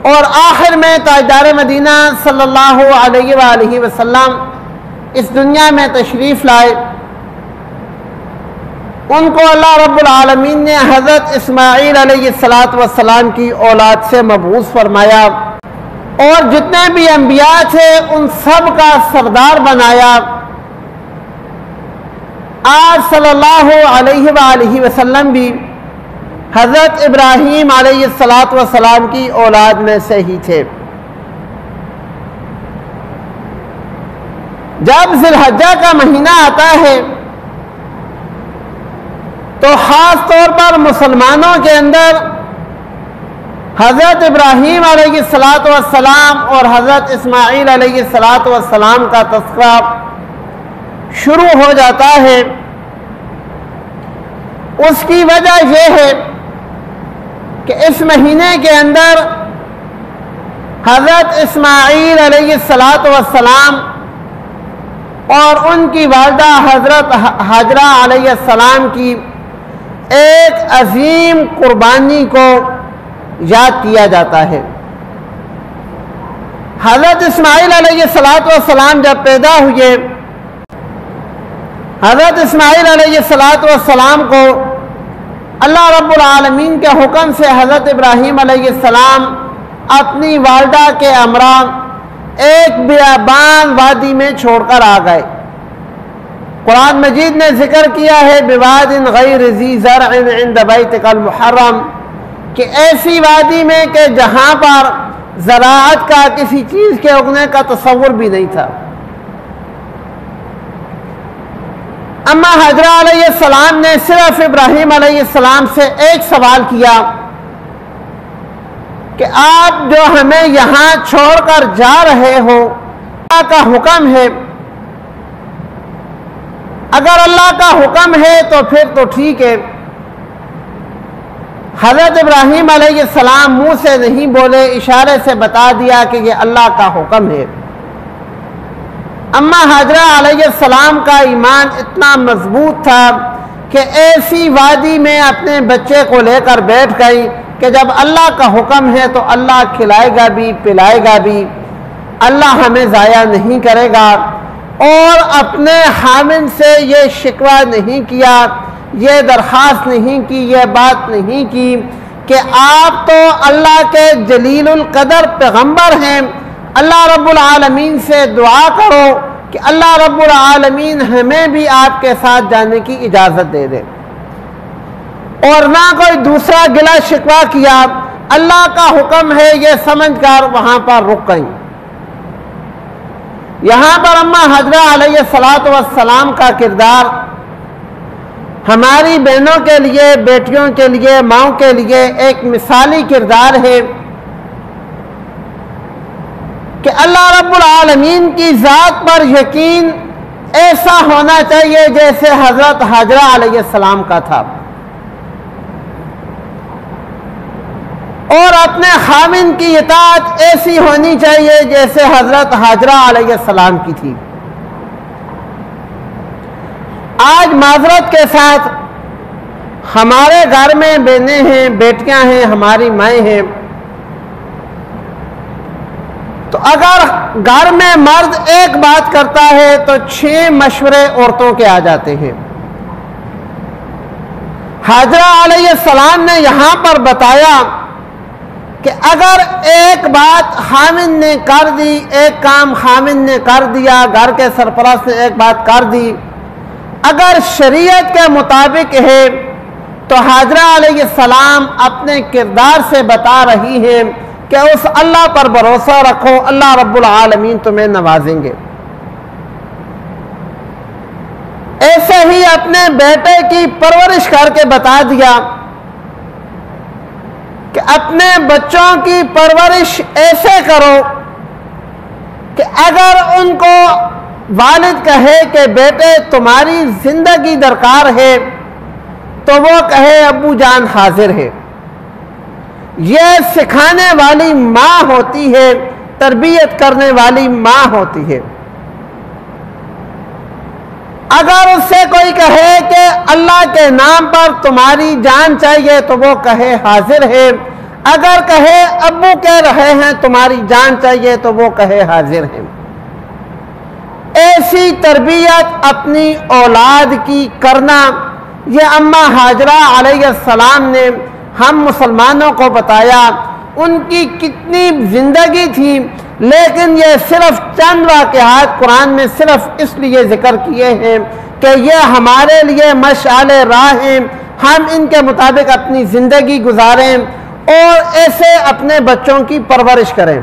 और आखिर में ताजदार मदीना सल्लल्लाहु अलैहि वसल्लम इस दुनिया में तशरीफ़ लाए। उनको अल्लाह रब्बुल आलमीन ने हज़रत इस्माईल अलैहिस्सलातु वस्सलाम की औलाद से मबऊस फरमाया और जितने भी अंबिया थे उन सब का सरदार बनाया। आज सल्लल्लाहु अलैहि वसल्लम भी हज़रत इब्राहीम अलैहिस्सलातु वस्सलाम की औलाद में से ही थे। जब ज़िलहज्जा का महीना आता है तो ख़ास तौर पर मुसलमानों के अंदर हज़रत इब्राहीम अलैहिस्सलातु वस्सलाम और हज़रत इस्माईल अलैहिस्सलातु वस्सलाम का तज़किरा शुरू हो जाता है। उसकी वजह यह है कि इस महीने के अंदर हज़रत इस्माईल अलैहिस्सलातु वस्सलाम और उनकी वालिदा हज़रत हाजरा अलैहिस्सलाम की एक अजीम कुर्बानी को याद किया जाता है। हज़रत इस्माईल अलैहिस्सलातु वस्सलाम जब पैदा हुए, हज़रत इस्माईल अलैहिस्सलातु वस्सलाम को अल्लाह रब्बुल आलमीन के हुक्म से हज़रत इब्राहीम अलैहिस्सलाम अपनी वालिदा के हमरा एक बियाबान वादी में छोड़कर आ गए। कुरान मजीद ने जिक्र किया है बिवादिन गैर ज़ी ज़रअन इंद बैतिकल मुहर्रम, कि ऐसी वादी में कि जहाँ पर ज़राअत का किसी चीज़ के उगने का तसव्वुर भी नहीं था। अम्मा हाजरा अलैहिस्सलाम ने सिर्फ इब्राहीम अलैहिस्सलाम से एक सवाल किया कि आप जो हमें यहाँ छोड़कर जा रहे हो, अल्लाह का हुक्म है। अगर अल्लाह का हुक्म है तो फिर तो ठीक है। हज़रत इब्राहीम अलैहिस्सलाम मुँह से नहीं बोले, इशारे से बता दिया कि ये अल्लाह का हुक्म है। अम्मा हाजरा अलैहिस्सलाम का ईमान इतना मजबूत था कि ऐसी वादी में अपने बच्चे को लेकर बैठ गई कि जब अल्लाह का हुक्म है तो अल्लाह खिलाएगा भी पिलाएगा भी, अल्लाह हमें ज़ाया नहीं करेगा। और अपने हामिद से ये शिकवा नहीं किया, ये दरख्वास्त नहीं की, ये बात नहीं की कि आप तो अल्लाह के जलीलुल कदर पैगम्बर हैं, अल्लाह रब्बुल आलमीन से दुआ करो कि अल्लाह रब्बुल आलमीन हमें भी आपके साथ जाने की इजाज़त दे दे। और ना कोई दूसरा गिला शिकवा किया, अल्लाह का हुक्म है ये समझकर वहाँ पर रुक गई। यहाँ पर अम्मा हाजरा अलैहिस्सलातु वस्सलाम का किरदार हमारी बहनों के लिए, बेटियों के लिए, माँओं के लिए एक मिसाली किरदार है कि अल्लाह रब्बुल आलमीन की ज़ात पर यकीन ऐसा होना चाहिए जैसे हज़रत हाजरा अलैहिस्सलाम का था, और अपने खामिन की इताअत ऐसी होनी चाहिए जैसे हज़रत हाजरा अलैहिस्सलाम की थी। आज माज़रत के साथ हमारे घर में बहनें हैं, बेटियां हैं, हमारी माएँ हैं, तो अगर घर में मर्द एक बात करता है तो 6 मशवरे औरतों के आ जाते हैं। हाजरा अलैहिस्सलाम ने यहाँ पर बताया कि अगर एक बात खामिन ने कर दी, एक काम खामिन ने कर दिया, घर के सरपरस्त ने एक बात कर दी, अगर शरीयत के मुताबिक है तो हाजरा अलैहिस्सलाम अपने किरदार से बता रही हैं कि उस अल्लाह पर भरोसा रखो, अल्लाह रब्बुल आलमीन तुम्हें नवाजेंगे। ऐसे ही अपने बेटे की परवरिश करके बता दिया कि अपने बच्चों की परवरिश ऐसे करो कि अगर उनको वालिद कहे कि बेटे तुम्हारी जिंदगी दरकार है तो वो कहे अब्बू जान हाजिर है। ये सिखाने वाली माँ होती है, तरबियत करने वाली माँ होती है। अगर उससे कोई कहे कि अल्लाह के नाम पर तुम्हारी जान चाहिए तो वो कहे हाजिर है। अगर कहे अब्बू कह रहे हैं तुम्हारी जान चाहिए तो वो कहे हाजिर हैं। ऐसी तरबियत अपनी औलाद की करना, ये अम्मा हाजरा अलैहिस्सलाम ने हम मुसलमानों को बताया। उनकी कितनी ज़िंदगी थी, लेकिन ये सिर्फ चंद वाक़यात कुरान में सिर्फ इसलिए ज़िक्र किए हैं कि ये हमारे लिए मशाले राह हैं, हम इनके मुताबिक अपनी ज़िंदगी गुजारें और ऐसे अपने बच्चों की परवरिश करें।